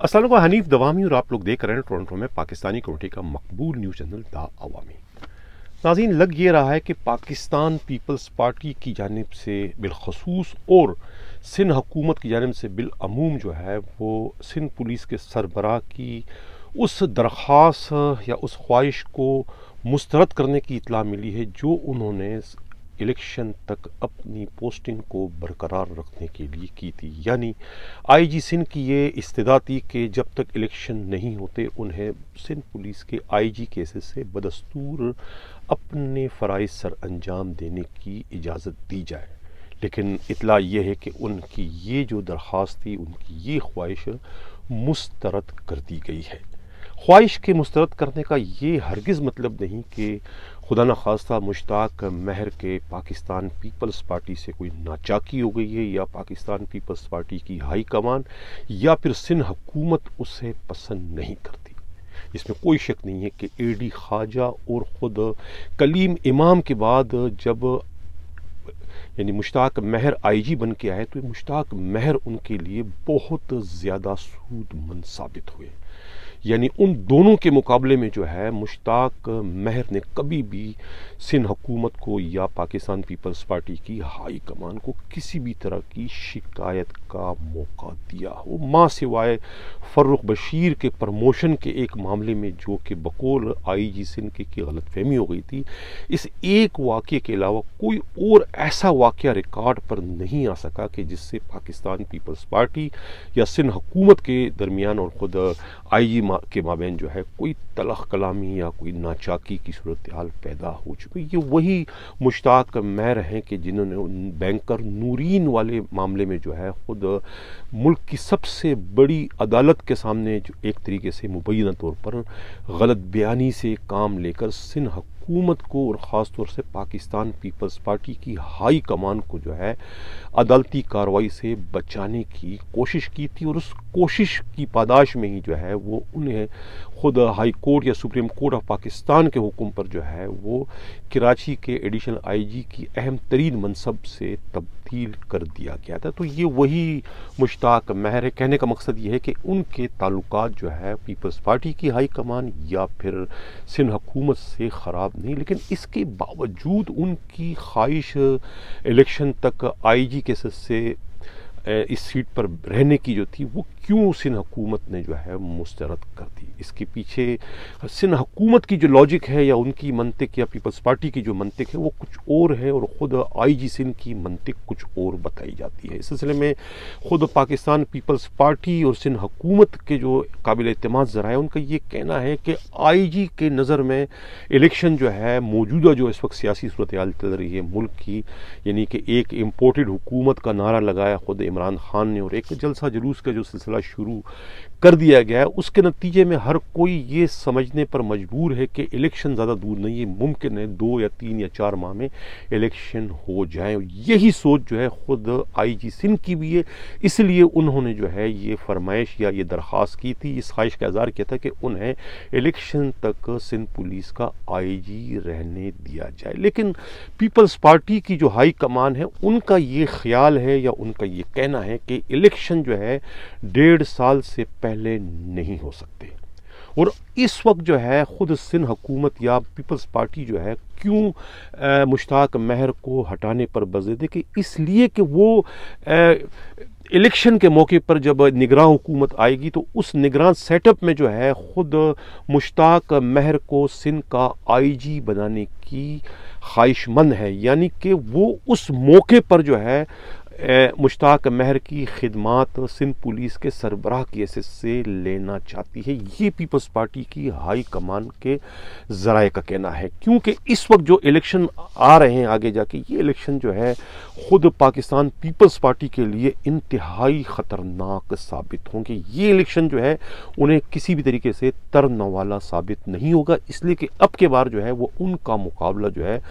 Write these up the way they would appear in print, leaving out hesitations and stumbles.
अस्सलाम वालेकुम, हनीफ दवामी और आप लोग देख रहे हैं टोरंटो में पाकिस्तानी कम्युनिटी का मकबूल न्यूज़ चैनल द अवामी। नाज़रीन, लग ये रहा है कि पाकिस्तान पीपल्स पार्टी की जानिब से बिलखसूस और सिंध हुकूमत की जानिब से बिलअमूम जो है वो सिंध पुलिस के सरबराह की उस दरख्वास्त या उस ख्वाहिश को मुस्तरद करने की इतला मिली है जो उन्होंने इलेक्शन तक अपनी पोस्टिंग को बरकरार रखने के लिए की थी। यानी आईजी सिंध की ये इस्तदा थी कि जब तक इलेक्शन नहीं होते उन्हें सिंध पुलिस के आईजी केसेस से बदस्तूर अपने फ़राइज़ सर अंजाम देने की इजाज़त दी जाए। लेकिन इतला ये है कि उनकी ये जो दरख्वास्त थी, उनकी ये ख्वाहिश मुस्तरद कर दी गई है। ख्वाहिश के मुस्तरद करने का ये हरगिज़ मतलब नहीं कि खुदा न खास्ता मुश्ताक महर के पाकिस्तान पीपल्स पार्टी से कोई नाचाकी हो गई है या पाकिस्तान पीपल्स पार्टी की हाई कमान या फिर सिंध हुकूमत उसे पसंद नहीं करती। इसमें कोई शक नहीं है कि एडी ख्वाजा और ख़ुद कलीम इमाम के बाद जब यानी मुश्ताक महर आईजी बन के आए तो मुश्ताक महर उनके लिए बहुत ज़्यादा सूदमंद साबित हुए। यानी उन दोनों के मुकाबले में जो है मुश्ताक महर ने कभी भी सिंध हुकूमत को या पाकिस्तान पीपल्स पार्टी की हाई कमान को किसी भी तरह की शिकायत का मौका दिया हो, माँ सिवाय फ़र्रुख बशीर के प्रमोशन के एक मामले में जो कि बकौल आईजी सिंध की गलतफहमी हो गई थी। इस एक वाक़े के अलावा कोई और ऐसा वाक़या रिकॉर्ड पर नहीं आ सका कि जिससे पाकिस्तान पीपल्स पार्टी या सिंध हुकूमत के दरमियान और ख़ुद आईजी के माबैन जो है कोई तलख कलामी या कोई नाचाकी की सूरत हाल पैदा हो चुकी। ये वही मुश्ताक महर हैं कि जिन्होंने बैंकर नूरीन वाले मामले में जो है ख़ुद मुल्क की सबसे बड़ी अदालत के सामने जो एक तरीके से मुबैना तौर पर गलत बयानी से काम लेकर सिंध हुकूमत को और ख़ास तौर से पाकिस्तान पीपल्स पार्टी की हाई कमान को जो है अदालती कार्रवाई से बचाने की कोशिश की थी। और उस कोशिश की पादाश में ही जो है वो उन्हें ख़ुद हाई कोर्ट या सुप्रीम कोर्ट ऑफ पाकिस्तान के हुक्म पर जो है वो कराची के एडिशनल आईजी की अहम तरीन मनसब से तब्दील कर दिया गया था। तो ये वही मुश्ताक महर है। कहने का मकसद ये है कि उनके ताल्लुकात जो है पीपल्स पार्टी की हाई कमान या फिर सिंध हुकूमत से ख़राब नहीं, लेकिन इसके बावजूद उनकी ख्वाहिश इलेक्शन तक आईजी केसेस से इस सीट पर रहने की जो थी वो क्यों सिंध हुकूमत ने जो है मुस्तरद कर दी। इसके पीछे सिंध हुकूमत की जो लॉजिक है या उनकी मंतिक या पीपल्स पार्टी की जो मंतिक है वो कुछ और है और ख़ुद आईजी सिंध की मंतिक कुछ और बताई जाती है। इस सिलसिले में ख़ुद पाकिस्तान पीपल्स पार्टी और सिंध हुकूमत के जो काबिल एतमाद ज़रा है उनका ये कहना है कि आईजी के नज़र में इलेक्शन जो है मौजूदा जो इस वक्त सियासी सूरत हाल चल रही है मुल्क की, यानी कि एक इम्पोर्टेड हुकूमत का नारा लगाया ख़ुद इमरान खान ने और एक जलसा जुलूस का जो सिलसिला शुरू कर दिया गया है, उसके नतीजे में हर कोई ये समझने पर मजबूर है कि इलेक्शन ज़्यादा दूर नहीं है, मुमकिन है 2 या 3 या 4 माह में इलेक्शन हो जाए। यही सोच जो है ख़ुद आईजी सिंध की भी है, इसलिए उन्होंने जो है ये फरमाइश या ये दरख्वास्त की थी, इस ख्वाहिश का इज़हार किया था कि उन्हें इलेक्शन तक सिंध पुलिस का आईजी रहने दिया जाए। लेकिन पीपल्स पार्टी की जो हाई कमान है उनका ये ख्याल है या उनका ये कहना है कि इलेक्शन जो है 1.5 साल से पहले नहीं हो सकते। और इस वक्त जो है ख़ुद सिंध हुकूमत या पीपल्स पार्टी जो है क्यों मुश्ताक महर को हटाने पर बज़िद है कि इसलिए कि वो इलेक्शन के मौके पर जब निगरान हुकूमत आएगी तो उस निगरान सेटअप में जो है ख़ुद मुश्ताक महर को सिंध का आईजी बनाने की ख्वाहिशमंद है। यानी कि वो उस मौके पर जो है मुश्ताक महर की खिदमात सिंध पुलिस के सरबराह की हैसियत से लेना चाहती है। ये पीपल्स पार्टी की हाई कमान के ज़राए का कहना है, क्योंकि इस वक्त जो इलेक्शन आ रहे हैं आगे जाके ये इलेक्शन जो है ख़ुद पाकिस्तान पीपल्स पार्टी के लिए इंतहाई ख़तरनाक साबित होंगे। ये इलेक्शन जो है उन्हें किसी भी तरीके से तरन वाला साबित नहीं होगा, इसलिए कि अब के बार जो है वो उनका मुकाबला जो है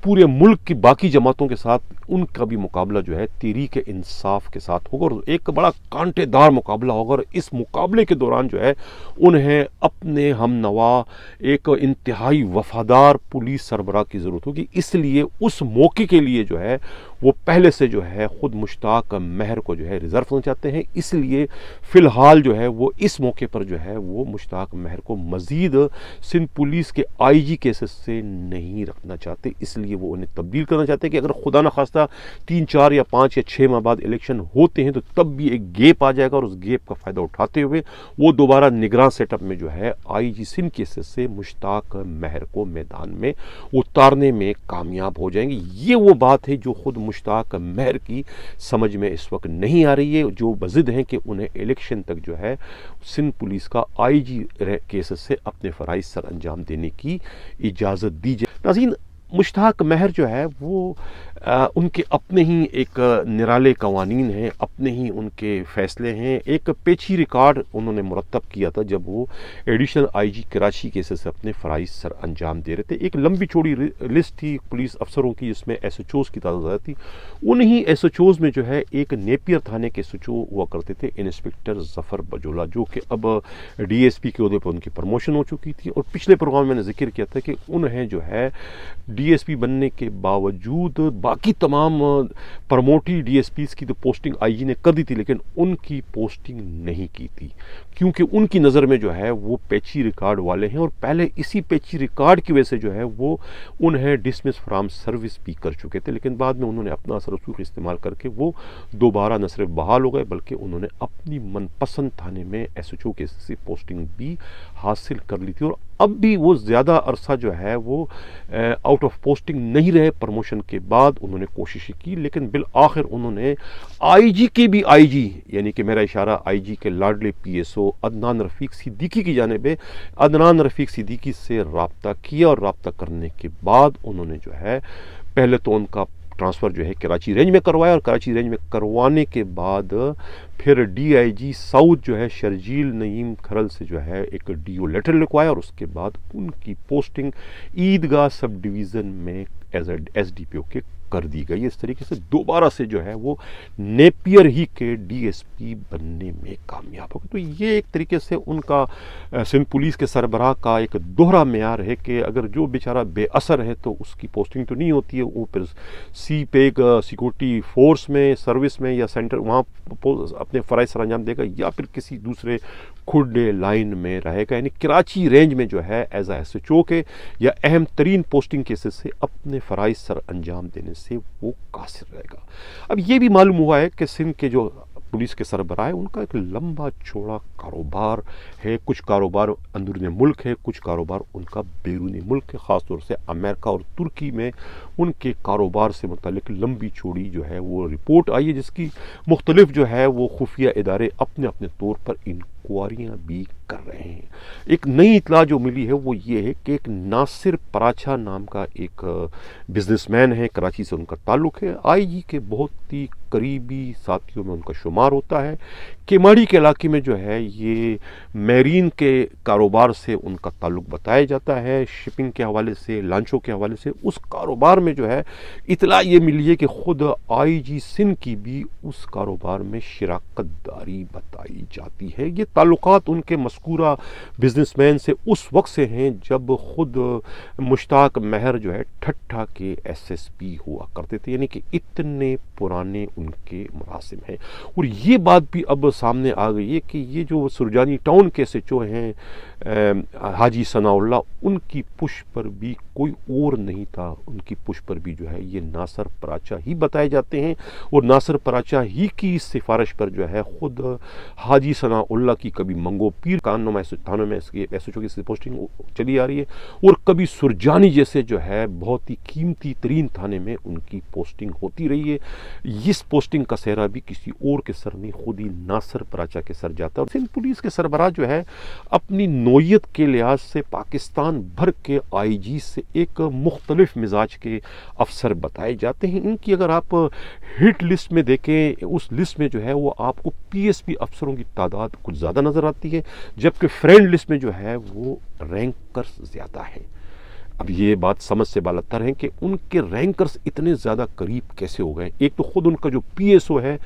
पूरे मुल्क की बाकी जमातों के साथ उनका भी मुकाबला जो है तहरीक इंसाफ के साथ होगा और एक बड़ा कांटेदार मुकाबला होगा। और इस मुकाबले के दौरान जो है उन्हें अपने हम नवा एक इंतहाई वफादार पुलिस सरबराह की ज़रूरत होगी, इसलिए उस मौके के लिए जो है वो पहले से जो है ख़ुद मुश्ताक महर को जो है रिज़र्व होना चाहते हैं। इसलिए फ़िलहाल जो है वो इस मौके पर जो है वो मुश्ताक महर को मज़ीद सिंध पुलिस के IG केसेस से नहीं रखना चाहते। इसलिए वो उन्हें तब्दील करना चाहते हैं कि अगर खुदा न खास्ता 3, 4 या 5 या 6 माह बाद इलेक्शन होते हैं तो तब भी एक गैप आ जाएगा और उस गैप का फ़ायदा उठाते हुए वो दोबारा निगरान सेटअप में जो है IG सिंध केसेस से मुश्ताक महर को मैदान में उतारने में कामयाब हो जाएंगे। ये वो बात है जो खुद मुश्ताक महर की समझ में इस वक्त नहीं आ रही है, जो बज़िद हैं कि उन्हें इलेक्शन तक जो है सिंध पुलिस का IG केसेस से अपने फ़राइज़ सर अंजाम देने की इजाज़त दी जाए। नाज़रीन, मुश्ताक महर जो है वो उनके अपने ही एक निराले कवानीन हैं, अपने ही उनके फ़ैसले हैं। एक पेची रिकॉर्ड उन्होंने मुरतब किया था जब वो एडिशनल IG कराची केसेस से अपने फ़राइज़ सर अंजाम दे रहे थे। एक लंबी चौड़ी लिस्ट थी पुलिस अफसरों की जिसमें SHOs की तादाद ज़्यादा थी। उन्हीं SHOs में जो है एक नेपियर थाने के SHO हुआ करते थे इंस्पेक्टर ज़फ़र बजोला, जो कि अब DSP के ओहदे पर उनकी प्रमोशन हो चुकी थी। और पिछले प्रोग्राम में मैंने जिक्र किया था कि उन्हें जो है DSP बनने के बावजूद बाकी तमाम प्रमोटी DSPs की तो पोस्टिंग IG ने कर दी थी, लेकिन उनकी पोस्टिंग नहीं की थी क्योंकि उनकी नज़र में जो है वो पेची रिकॉर्ड वाले हैं और पहले इसी पेची रिकॉर्ड की वजह से जो है वो उन्हें डिसमिस फ्राम सर्विस भी कर चुके थे। लेकिन बाद में उन्होंने अपना असर रसूख इस्तेमाल करके वो दोबारा न सिर्फ बहाल हो गए बल्कि उन्होंने अपनी मनपसंद थाने में SHO के से पोस्टिंग भी हासिल कर ली थी। और अब भी वो ज़्यादा अरसा जो है वो आउट ऑफ पोस्टिंग नहीं रहे। प्रमोशन के बाद उन्होंने कोशिश की, लेकिन बिल आखिर उन्होंने IG के भी IG यानी कि मेरा इशारा IG के लाडले PSO अदनान रफ़ीक सिद्दीकी की जानिब अदनान रफ़ीक सिद्दीकी से रब्ता किया और रब्ता करने के बाद उन्होंने जो है पहले तो उनका ट्रांसफ़र जो है कराची रेंज में करवाया और कराची रेंज में करवाने के बाद फिर DIG साउथ जो है शर्जील नईम खरल से जो है एक DO लेटर लिखवाया और उसके बाद उनकी पोस्टिंग ईदगाह सब डिवीज़न में एज SDPO के कर दी गई। इस तरीके से दोबारा से जो है वो नेपियर ही के DSP बनने में कामयाब हो गए। तो ये एक तरीके से उनका सिंध पुलिस के सरबराह का एक दोहरा मेयार है कि अगर जो बेचारा बेअसर है तो उसकी पोस्टिंग तो नहीं होती है, वो फिर CPEC सिक्योरिटी फोर्स में सर्विस में या सेंटर वहाँ अपने फ़राइज़ सर अंजाम देगा या फिर किसी दूसरे खुडे लाइन में रहेगा। यानी कराची रेंज में जो है एज SHO के या अहम तरीन पोस्टिंग केसेस से अपने फ़राइज़ सर अंजाम देने से वो कासिर रहेगा। अब ये भी मालूम हुआ है कि सिंध के जो पुलिस के सरबराह है उनका एक लंबा चौड़ा कारोबार है। कुछ कारोबार अंदरूनी मुल्क है, कुछ कारोबार उनका बैरूनी मुल्क है। ख़ास तौर से अमेरिका और तुर्की में उनके कारोबार से मुतालिक लंबी चौड़ी जो है वो रिपोर्ट आई है जिसकी मुख्तलिफ जो है वो खुफिया इदारे अपने अपने तौर पर इंक्वायरियाँ भी कर रहे हैं। एक नई इतला जो मिली है वो ये है कि एक नासिर पराछा नाम का एक बिजनेसमैन है, कराची से उनका ताल्लुक़ है। IG के बहुत ही करीबी साथियों में उनका शुमार होता है। केमाड़ी के इलाके में जो है ये मैरीन के कारोबार से उनका ताल्लुक़ बताया जाता है, शिपिंग के हवाले से, लांचों के हवाले से। उस कारोबार में जो है इतला ये मिली है कि ख़ुद IG सिंध की भी उस कारोबार में शिराकतदारी बताई जाती है। ये ताल्लुकात उनके मज़कूरा बिजनेसमैन से उस वक्त से हैं जब ख़ुद मुश्ताक महर जो है ठट्ठा के SSP हुआ करते थे, यानी कि इतने पुराने उनके मुरासिम हैं। और ये बात भी अब सामने आ गई है कि ये जो सुरजानी टाउन के SHO हैं हाजी सनाउल्लाह, उनकी पुश पर भी कोई और नहीं था। उनकी पुश पर भी जो है ये नासर पराचा ही बताए जाते हैं और नासर पराचा ही की सिफारिश पर जो है ख़ुद हाजी सनाउल्लाह की कभी मंगो पीर काननुमा थानों में SHO की पोस्टिंग चली आ रही है और कभी सुरजानी जैसे जो है बहुत ही कीमती तरीन थाने में उनकी पोस्टिंग होती रही है। इस पोस्टिंग का सेहरा भी किसी और के सर नहीं, खुद ही नासर पराचा के सर जाता है। और सिंध पुलिस के सरबराह जो है अपनी नोयत के लिहाज से पाकिस्तान भर के IG से एक मुख्तलिफ मिजाज के अफसर बताए जाते हैं। इनकी अगर आप हिट लिस्ट में देखें, उस लिस्ट में जो है वो आपको PSP अफसरों की तादाद कुछ ज़्यादा नज़र आती है, जबकि फ्रेंड लिस्ट में जो है वो रैंकर्स ज़्यादा है। अब ये बात समझ से बालतर है कि उनके रैंकर्स इतने ज़्यादा करीब कैसे हो गए। एक तो ख़ुद उनका जो PSO है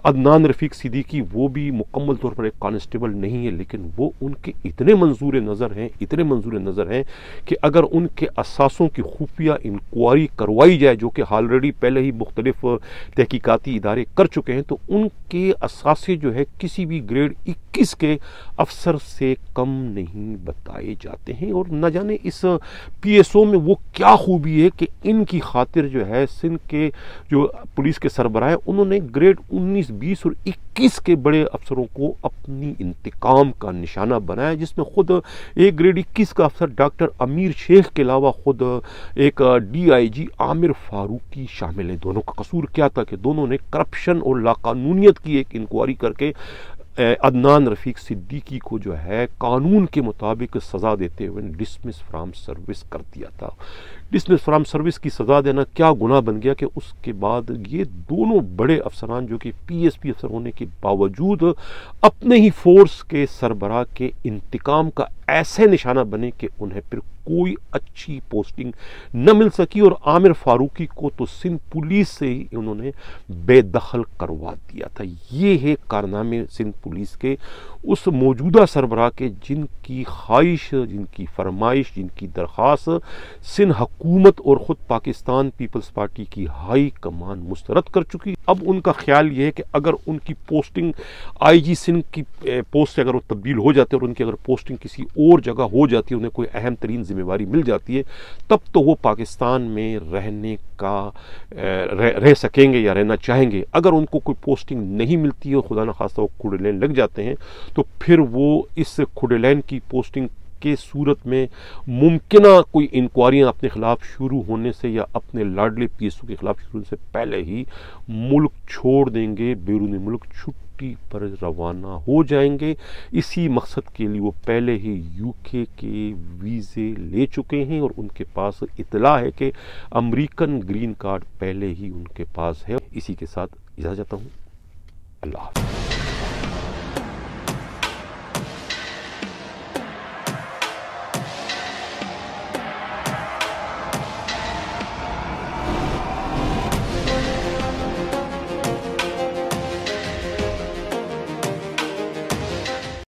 अदनान रफ़ीक सिद्दीकी वो भी मुकम्मल तौर पर एक कांस्टेबल नहीं है, लेकिन वो उनके इतने मंजूर नज़र हैं कि अगर उनके असासों की खुफिया इंक्वायरी करवाई जाए, जो कि ऑलरेडी पहले ही मुख्तलिफ तहकीकाती इदारे कर चुके हैं, तो उनके असासे जो है किसी भी ग्रेड 21 के अफसर से कम नहीं बताए जाते हैं। और न जाने इस PSO में वो क्या खूबी है कि इनकी खातिर जो है सिंध के जो पुलिस के सरबराह हैं, उन्होंने ग्रेड 19, 20 और 21 के बड़े अफसरों को अपनी इंतकाम का निशाना बनाया, जिसमें खुद एक ग्रेड 21 का अफसर डॉक्टर अमीर शेख के अलावा खुद एक DIG आमिर फारूकी शामिल है। दोनों का कसूर क्या था कि दोनों ने करप्शन और लाकानूनियत की एक इंक्वायरी करके अदनान रफ़ीक सिद्दीकी को जो है कानून के मुताबिक सज़ा देते हुए डिसमिस फ्राम सर्विस कर दिया था। डिसमिस फ्राम सर्विस की सज़ा देना क्या गुनाह बन गया कि उसके बाद ये दोनों बड़े अफसरान जो कि PSP अफसर होने के बावजूद अपने ही फोर्स के सरबराह के इंतकाम का ऐसे निशाना बने कि उन्हें फिर कोई अच्छी पोस्टिंग न मिल सकी। और आमिर फारूकी को तो सिंध पुलिस से ही उन्होंने बेदखल करवा दिया था। ये है कारनामे सिंध पुलिस के उस मौजूदा सरबराह के, जिनकी ख्वाहिश, जिनकी फरमाइश, जिनकी दरख्वास्त सिंध हुकूमत और ख़ुद पाकिस्तान पीपल्स पार्टी की हाई कमान मुस्तरद कर चुकी। अब उनका ख्याल ये है कि अगर उनकी पोस्टिंग IG सिंध की पोस्ट से अगर वो तब्दील हो जाती है और उनकी अगर पोस्टिंग किसी और जगह हो जाती है, उन्हें कोई अहम तरीन जिम्मेवारी मिल जाती है, तब तो वो पाकिस्तान में रहने का रह सकेंगे या रहना चाहेंगे। अगर उनको कोई पोस्टिंग नहीं मिलती है और खुदा न खास्ता वो खुडेलैन लग जाते हैं, तो फिर वो इस खुडेलैन की पोस्टिंग के सूरत में मुमकिन कोई इंक्वायरियाँ अपने खिलाफ शुरू होने से या अपने लाडले PSO के खिलाफ शुरू होने से पहले ही मुल्क छोड़ देंगे, बैरून मुल्क छुट्टी पर रवाना हो जाएंगे। इसी मकसद के लिए वो पहले ही UK के वीज़े ले चुके हैं और उनके पास इतला है कि अमेरिकन ग्रीन कार्ड पहले ही उनके पास है। इसी के साथ इजाज़त चाहता हूँ। अल्लाह हाफ़िज़।